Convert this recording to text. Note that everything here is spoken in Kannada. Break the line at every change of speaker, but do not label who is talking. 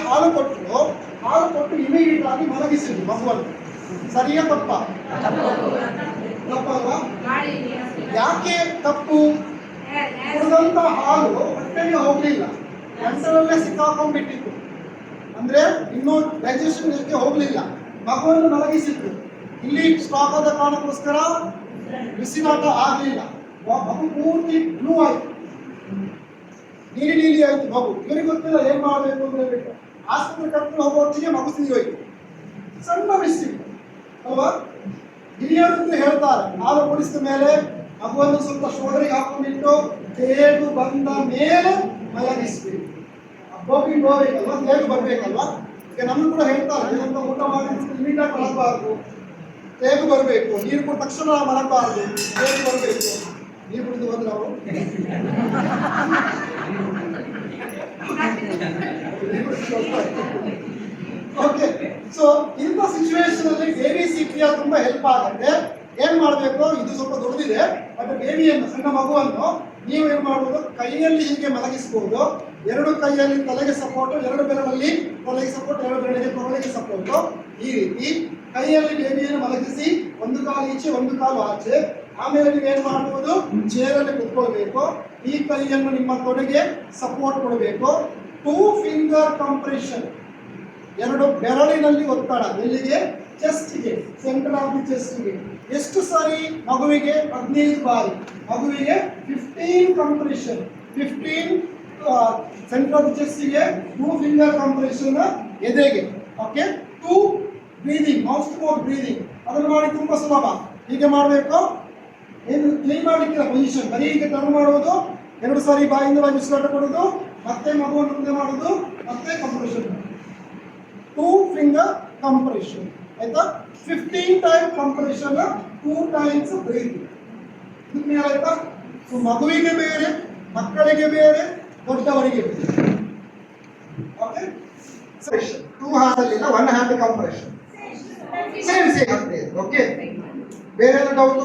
ಹಾಲು ಕೊಟ್ಟು ಇಮಿಡಿಯೇಟ್ ಆಗಿ ಮಲಗಿಸಿದ್ರು ಮಗುವನ್ನು. ಸರಿಯಾ ತಪ್ಪ? ತಪ್ಪಲ್ವಾ? ಯಾಕೆ ತಪ್ಪು? ಕುಡಿದಂತ ಹಾಲು ಹೊಟ್ಟೆಗೆ ಹೋಗ್ಲಿಲ್ಲ, ಗಂಟಲಲ್ಲೇ ಸಿಕ್ಕಾಕೊಂಡ್ಬಿಟ್ಟಿತ್ತು. ಅಂದ್ರೆ ಇನ್ನೂ ಡೈಜೆಷನ್ ಹೋಗ್ಲಿಲ್ಲ, ಮಗುವನ್ನು ಮಲಗಿಸಿದ್ರು. ಇಲ್ಲಿ ಸ್ಟಾಕ್ ಆದ ಕಾರಣಕ್ಕೋಸ್ಕರ ಬಿಸಿಲಾಟ ಆಗ್ಲಿಲ್ಲ, ಮಗು ಪೂರ್ತಿ ಬ್ಲೂ ಆಯ್ತು, ನೀಲಿ ಆಯ್ತು ಮಗು. ಇವರಿಗೆ ಗೊತ್ತಿಲ್ಲ ಏನ್ ಮಾಡಬೇಕು ಅಂತ ಹೇಳ್ಬಿಟ್ಟು ಆಸ್ಪತ್ರೆ ಕರ್ಕೊಂಡು ಹೋಗೋ ಹೊತ್ತಿಗೆ ಮಗು ಹೋಯ್ತು. ಸಣ್ಣ ಬಿಸಿ ಅಲ್ವಾ? ಹಿರಿಯರು ಹೇಳ್ತಾರೆ, ಹಾಲು ಕುಡಿಸಿದ ಮೇಲೆ ಮಗುವನ್ನು ಸ್ವಲ್ಪ ಶೋಧರಿಗೆ ಹಾಕೊಂಡಿಟ್ಟು ತೇಗು ಬಂದ ಮೇಲೆ ಮಲಗಿಸ್ಬೇಕು. ಗೋಬಿ ಗೋಬೇಕಲ್ವಾ, ತೇಗು ಬರ್ಬೇಕಲ್ವಾ. ಈಗ ನಮ್ಗೆ ಕೂಡ ಹೇಳ್ತಾರೆ, ಏನಂತ ಊಟ ಮಾಡಿ ಇಮಿಡಿಯೇಟ್ ಮಲಗಬಾರ್ದು, ತೇಗು ಬರಬೇಕು. ನೀರು ಕೊಟ್ಟ ತಕ್ಷಣ ಮಲಗಬಾರ್ದು, ತೇಗು ಬರಬೇಕು. ನೀರು ಕುಡಿದು ಬಂದ್ರೆ ಅವರು ಓಕೆ. ಸೊ ಇಂಥ ಸಿಚುವೇಶನ್ ಅಲ್ಲಿ ಬೇಬಿ ಸಿಪಿಆರ್ ತುಂಬಾ ಹೆಲ್ಪ್ ಆಗುತ್ತೆ. ಏನ್ ಮಾಡ್ಬೇಕು, ಇದು ಸ್ವಲ್ಪ ದೊಡ್ಡದಿದೆ, ಬಟ್ ಬೇಬಿಯನ್ನು, ಸಣ್ಣ ಮಗುವನ್ನು ನೀವು ಏನ್ ಮಾಡ್ಬೋದು, ಕೈಯಲ್ಲಿ ಹೀಗೆ ಮಲಗಿಸಬಹುದು. ಎರಡು ಕೈಯಲ್ಲಿ ತಲೆಗೆ ಸಪೋರ್ಟ್, ಎರಡು ಬೆರಳಲ್ಲಿ ತಲೆಗೆ ಸಪೋರ್ಟ್, ಎರಡು ಬೆರಳಿಗೆ ಕೊರಳಿಗೆ ಸಪೋರ್ಟ್. ಈ ರೀತಿ ಕೈಯಲ್ಲಿ ಬೇಬಿಯನ್ನು ಮಲಗಿಸಿ ಒಂದು ಕಾಲು ಈಚೆ ಒಂದು ಕಾಲು ಆಚೆ. ಆಮೇಲೆ ನೀವು ಏನ್ ಮಾಡಬಹುದು, ಚೇರಲ್ಲಿ ಕುತ್ಕೊಳ್ಬೇಕು. ಈ ಕೈಯನ್ನು ನಿಮ್ಮ ತೊಡೆಗೆ ಸಪೋರ್ಟ್ ಕೊಡಬೇಕು. 2 ಫಿಂಗರ್ ಕಂಪ್ರೆಷನ್, ಎರಡು ಬೆರಳಿನಲ್ಲಿ ಒತ್ತಡ. ಎಲ್ಲಿಗೆ? ಚೆಸ್ಟ್ಗೆ, ಸೆಂಟರ್ ಆಫ್ ದಿ ಚೆಸ್ಟ್ಗೆ. ಎಷ್ಟು ಸಾರಿ? ಮಗುವಿಗೆ 15 ಬಾರಿ. ಮಗುವಿಗೆ 15 ಕಂಪ್ರೆಷನ್, 15 ಸೆಂಟರ್ ಆಫ್ ದಿ ಚೆಸ್ಟ್ಗೆ, 2 ಫಿಂಗರ್ ಕಂಪ್ರೆಷನ್ ಎದೆಗೆ. Okay. 2 breathing, mouth to mouth breathing. ಅದನ್ನು ಮಾಡಿ ತುಂಬಾ ಸುಲಭ. ಹೀಗೆ ಮಾಡಬೇಕು. ಏನು ಕ್ಲೀನ್ ಮಾಡಲಿಕ್ಕಿಲ್ಲ ಪೊಸಿಷನ್, ಬರೀ ಹೀಗೆ ಟರ್ನ್ ಮಾಡೋದು, 2 ಸಾರಿ ಬಾಯಿಂದ ಬಾಯಿ ಉಸಿರಾಟ ಕೊಡೋದು, ಮತ್ತೆ ಮಗುವನ್ನು ಮುಂದೆ ಮಾಡೋದು, ಮತ್ತೆ ಕಂಪ್ರೆಷನ್. 2 ಫಿಂಗರ್ ಕಂಪ್ರೆಷನ್, ಆಯ್ತಾ? 15 ಟೈಮ್ ಕಂಪ್ರೆಷನ್, 2 ಟೈಮ್ಸ್ ಬ್ರೀದಿಂಗ್. ಇದು ಆಯ್ತಾ? ಸೊ ಮಗುವಿಗೆ ಬೇರೆ, ಮಕ್ಕಳಿಗೆ ಬೇರೆ, ದೊಡ್ಡವರಿಗೆ ಬೇರೆ. ಓಕೆ. 2 ಹ್ಯಾಂಡ್ ಅಲ್ಲಿ 1 ಹ್ಯಾಂಡ್ ಕಂಪ್ರೆಷನ್. ಸೇಮ್. ಓಕೆ. ಬೇರೆ ಡೌಟ್?